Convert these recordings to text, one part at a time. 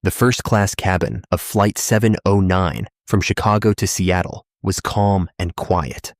The first-class cabin of Flight 709 from Chicago to Seattle was calm and quiet,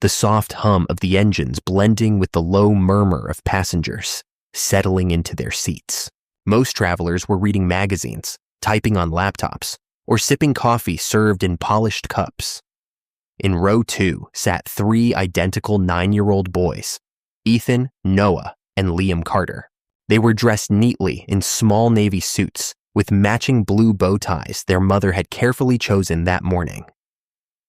the soft hum of the engines blending with the low murmur of passengers settling into their seats. Most travelers were reading magazines, typing on laptops, or sipping coffee served in polished cups. In row 2 sat 3 identical 9-year-old boys, Ethan, Noah, and Liam Carter. They were dressed neatly in small navy suits with matching blue bow ties their mother had carefully chosen that morning.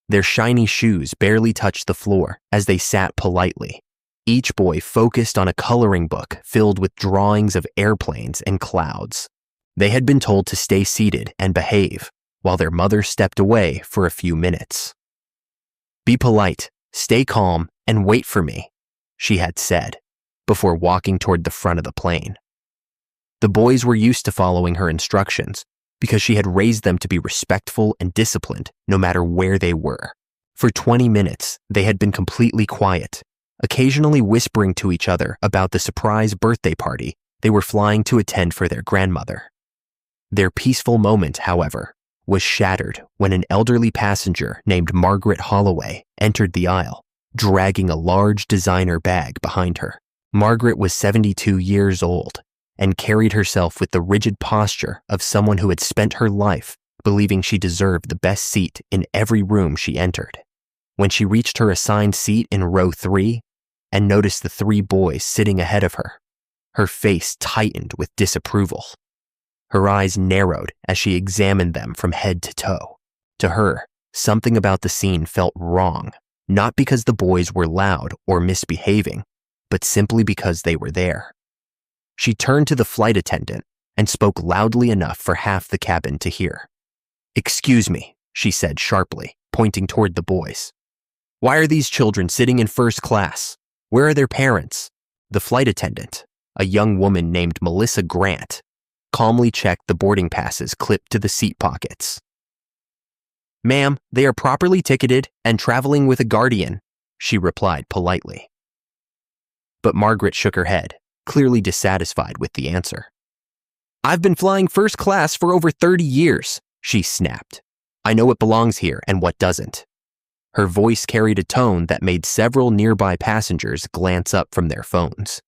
Their shiny shoes barely touched the floor as they sat politely, each boy focused on a coloring book filled with drawings of airplanes and clouds. They had been told to stay seated and behave while their mother stepped away for a few minutes. "Be polite, stay calm, and wait for me," she had said, before walking toward the front of the plane. The boys were used to following her instructions because she had raised them to be respectful and disciplined no matter where they were. For 20 minutes, they had been completely quiet, occasionally whispering to each other about the surprise birthday party they were flying to attend for their grandmother. Their peaceful moment, however, was shattered when an elderly passenger named Margaret Holloway entered the aisle, dragging a large designer bag behind her. Margaret was 72 years old and carried herself with the rigid posture of someone who had spent her life believing she deserved the best seat in every room she entered. When she reached her assigned seat in row 3 and noticed the 3 boys sitting ahead of her, her face tightened with disapproval. Her eyes narrowed as she examined them from head to toe. To her, something about the scene felt wrong, not because the boys were loud or misbehaving, but simply because they were there. She turned to the flight attendant and spoke loudly enough for half the cabin to hear. "Excuse me," she said sharply, pointing toward the boys. "Why are these children sitting in first class? Where are their parents?" The flight attendant, a young woman named Melissa Grant, calmly checked the boarding passes clipped to the seat pockets. "Ma'am, they are properly ticketed and traveling with a guardian," she replied politely. But Margaret shook her head, clearly dissatisfied with the answer. "I've been flying first class for over 30 years, she snapped. "I know what belongs here and what doesn't." Her voice carried a tone that made several nearby passengers glance up from their phones.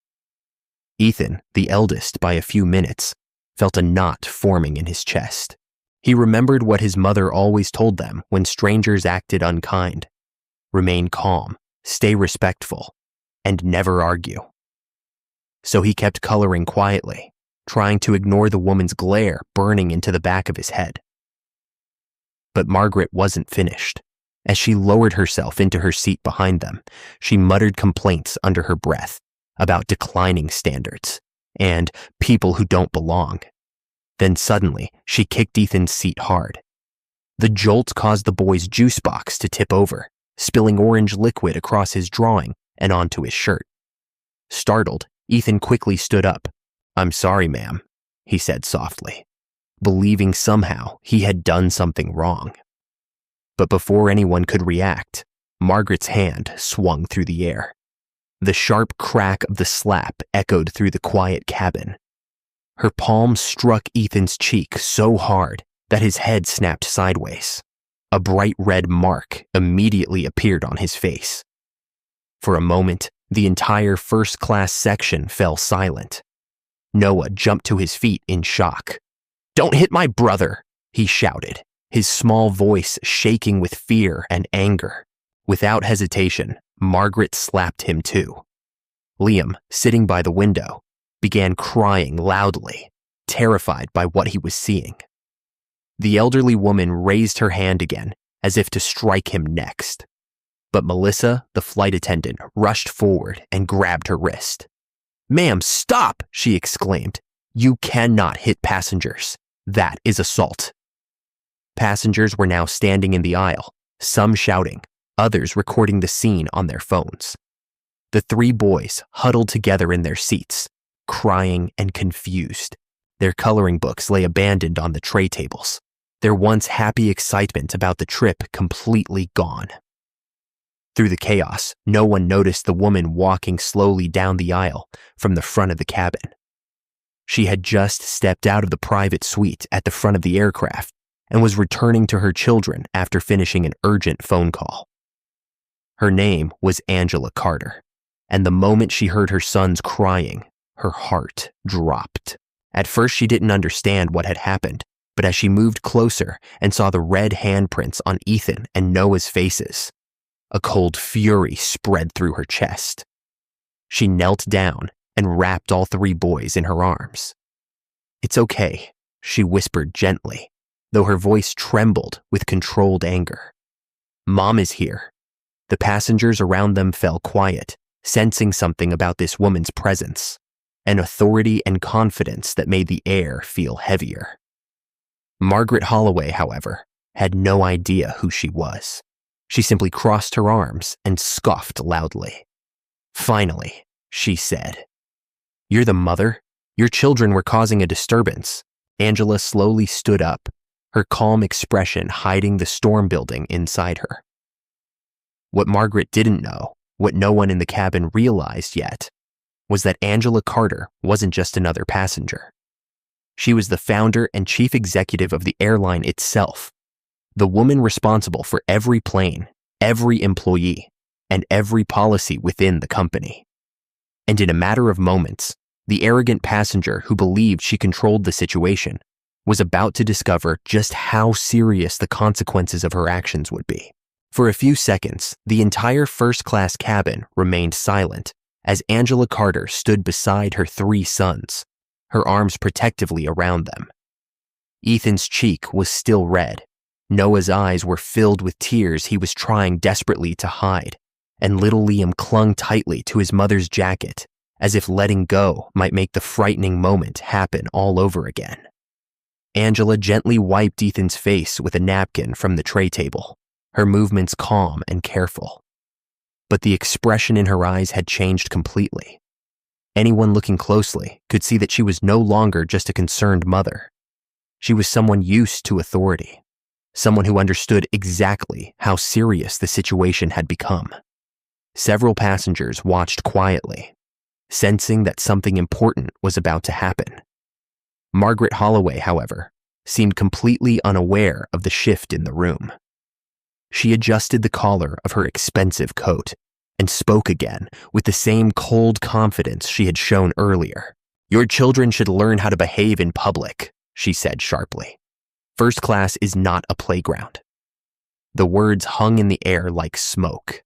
Ethan, the eldest by a few minutes, felt a knot forming in his chest. He remembered what his mother always told them when strangers acted unkind. Remain calm, stay respectful, and never argue. So he kept coloring quietly, trying to ignore the woman's glare burning into the back of his head. But Margaret wasn't finished. As she lowered herself into her seat behind them, she muttered complaints under her breath about declining standards and people who don't belong. Then suddenly, she kicked Ethan's seat hard. The jolt caused the boy's juice box to tip over, spilling orange liquid across his drawing and onto his shirt. Startled, Ethan quickly stood up. "I'm sorry, ma'am," he said softly, believing somehow he had done something wrong. But before anyone could react, Margaret's hand swung through the air. The sharp crack of the slap echoed through the quiet cabin. Her palm struck Ethan's cheek so hard that his head snapped sideways. A bright red mark immediately appeared on his face. For a moment, the entire first-class section fell silent. Noah jumped to his feet in shock. "Don't hit my brother," he shouted, his small voice shaking with fear and anger. Without hesitation, Margaret slapped him too. Liam, sitting by the window, began crying loudly, terrified by what he was seeing. The elderly woman raised her hand again, as if to strike him next. But Melissa, the flight attendant, rushed forward and grabbed her wrist. "Ma'am, stop!" she exclaimed. "You cannot hit passengers. That is assault." Passengers were now standing in the aisle, some shouting, others recording the scene on their phones. The 3 boys huddled together in their seats, crying and confused. Their coloring books lay abandoned on the tray tables, their once happy excitement about the trip completely gone. Through the chaos, no one noticed the woman walking slowly down the aisle from the front of the cabin. She had just stepped out of the private suite at the front of the aircraft and was returning to her children after finishing an urgent phone call. Her name was Angela Carter, and the moment she heard her sons crying, her heart dropped. At first, she didn't understand what had happened, but as she moved closer and saw the red handprints on Ethan and Noah's faces, a cold fury spread through her chest. She knelt down and wrapped all three boys in her arms. "It's okay," she whispered gently, though her voice trembled with controlled anger. "Mom is here." The passengers around them fell quiet, sensing something about this woman's presence, an authority and confidence that made the air feel heavier. Margaret Holloway, however, had no idea who she was. She simply crossed her arms and scoffed loudly. "Finally," she said. "You're the mother? Your children were causing a disturbance." Angela slowly stood up, her calm expression hiding the storm building inside her. What Margaret didn't know, what no one in the cabin realized yet, was that Angela Carter wasn't just another passenger. She was the founder and chief executive of the airline itself, the woman responsible for every plane, every employee, and every policy within the company. And in a matter of moments, the arrogant passenger who believed she controlled the situation was about to discover just how serious the consequences of her actions would be. For a few seconds, the entire first-class cabin remained silent as Angela Carter stood beside her three sons, her arms protectively around them. Ethan's cheek was still red. Noah's eyes were filled with tears he was trying desperately to hide, and little Liam clung tightly to his mother's jacket, as if letting go might make the frightening moment happen all over again. Angela gently wiped Ethan's face with a napkin from the tray table, her movements calm and careful. But the expression in her eyes had changed completely. Anyone looking closely could see that she was no longer just a concerned mother. She was someone used to authority, someone who understood exactly how serious the situation had become. Several passengers watched quietly, sensing that something important was about to happen. Margaret Holloway, however, seemed completely unaware of the shift in the room. She adjusted the collar of her expensive coat and spoke again with the same cold confidence she had shown earlier. "Your children should learn how to behave in public," she said sharply. "First class is not a playground." The words hung in the air like smoke.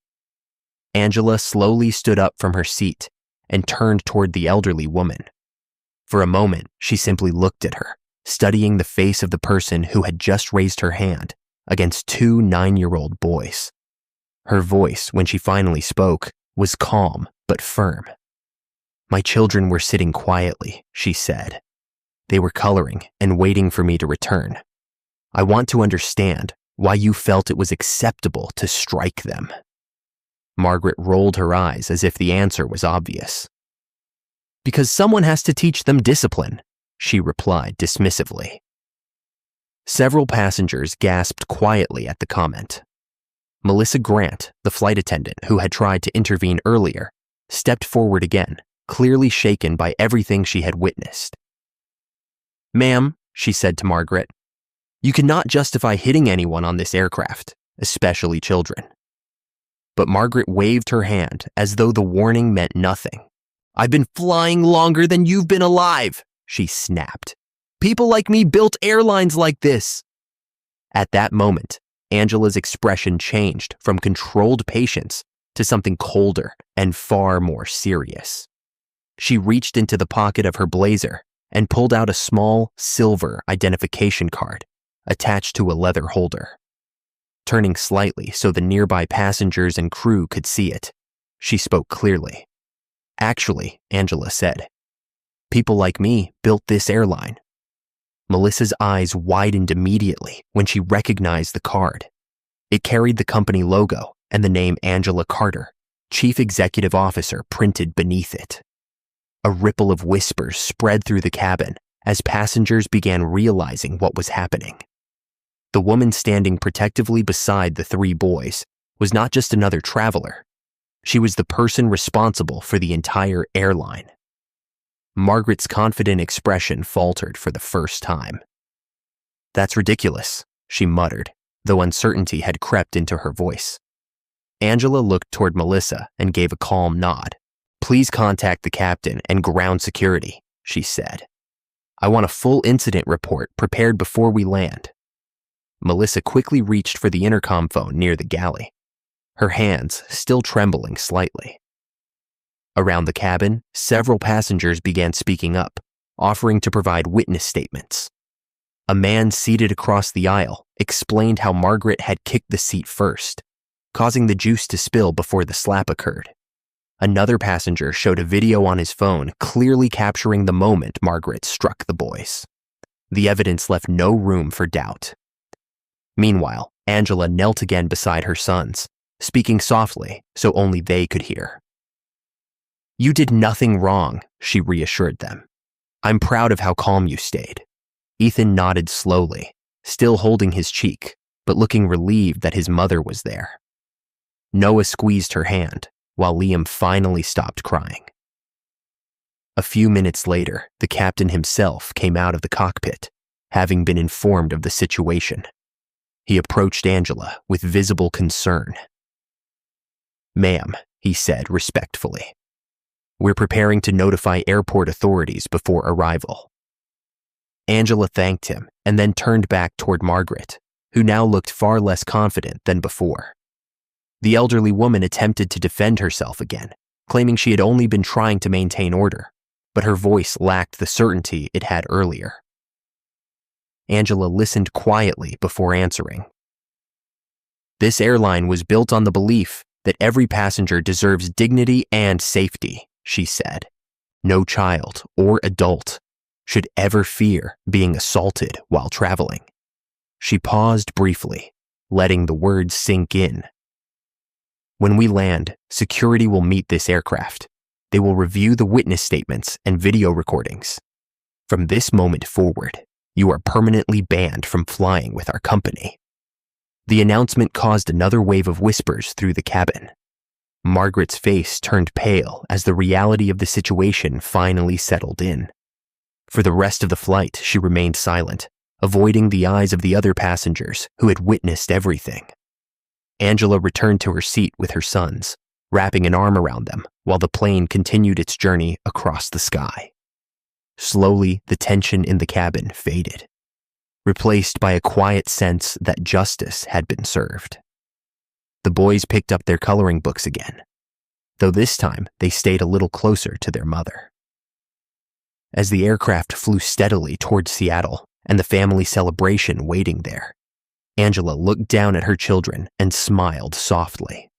Angela slowly stood up from her seat and turned toward the elderly woman. For a moment, she simply looked at her, studying the face of the person who had just raised her hand against two 9-year-old boys. Her voice, when she finally spoke, was calm but firm. "My children were sitting quietly," she said. "They were coloring and waiting for me to return. I want to understand why you felt it was acceptable to strike them." Margaret rolled her eyes as if the answer was obvious. "Because someone has to teach them discipline," she replied dismissively. Several passengers gasped quietly at the comment. Melissa Grant, the flight attendant who had tried to intervene earlier, stepped forward again, clearly shaken by everything she had witnessed. "Ma'am," she said to Margaret, "you cannot justify hitting anyone on this aircraft, especially children." But Margaret waved her hand as though the warning meant nothing. "I've been flying longer than you've been alive," she snapped. "People like me built airlines like this." At that moment, Angela's expression changed from controlled patience to something colder and far more serious. She reached into the pocket of her blazer and pulled out a small silver identification card attached to a leather holder. Turning slightly so the nearby passengers and crew could see it, she spoke clearly. "Actually," Angela said, "people like me built this airline." Melissa's eyes widened immediately when she recognized the card. It carried the company logo and the name Angela Carter, Chief Executive Officer, printed beneath it. A ripple of whispers spread through the cabin as passengers began realizing what was happening. The woman standing protectively beside the three boys was not just another traveler. She was the person responsible for the entire airline. Margaret's confident expression faltered for the first time. "That's ridiculous," she muttered, though uncertainty had crept into her voice. Angela looked toward Melissa and gave a calm nod. "Please contact the captain and ground security," she said. "I want a full incident report prepared before we land." Melissa quickly reached for the intercom phone near the galley, her hands still trembling slightly. Around the cabin, several passengers began speaking up, offering to provide witness statements. A man seated across the aisle explained how Margaret had kicked the seat first, causing the juice to spill before the slap occurred. Another passenger showed a video on his phone clearly capturing the moment Margaret struck the boys. The evidence left no room for doubt. Meanwhile, Angela knelt again beside her sons, speaking softly so only they could hear. "You did nothing wrong," she reassured them. "I'm proud of how calm you stayed." Ethan nodded slowly, still holding his cheek, but looking relieved that his mother was there. Noah squeezed her hand, while Liam finally stopped crying. A few minutes later, the captain himself came out of the cockpit, having been informed of the situation. He approached Angela with visible concern. "Ma'am," he said respectfully, "we're preparing to notify airport authorities before arrival." Angela thanked him and then turned back toward Margaret, who now looked far less confident than before. The elderly woman attempted to defend herself again, claiming she had only been trying to maintain order, but her voice lacked the certainty it had earlier. Angela listened quietly before answering. "This airline was built on the belief that every passenger deserves dignity and safety," she said. "No child or adult should ever fear being assaulted while traveling." She paused briefly, letting the words sink in. "When we land, security will meet this aircraft. They will review the witness statements and video recordings. From this moment forward, you are permanently banned from flying with our company." The announcement caused another wave of whispers through the cabin. Margaret's face turned pale as the reality of the situation finally settled in. For the rest of the flight, she remained silent, avoiding the eyes of the other passengers who had witnessed everything. Angela returned to her seat with her sons, wrapping an arm around them while the plane continued its journey across the sky. Slowly, the tension in the cabin faded, replaced by a quiet sense that justice had been served. The boys picked up their coloring books again, though this time they stayed a little closer to their mother. As the aircraft flew steadily towards Seattle and the family celebration waiting there, Angela looked down at her children and smiled softly.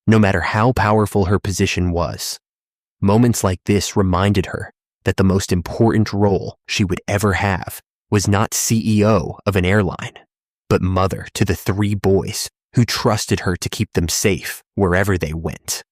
No matter how powerful her position was, moments like this reminded her that the most important role she would ever have was not CEO of an airline, but mother to the 3 boys who trusted her to keep them safe wherever they went.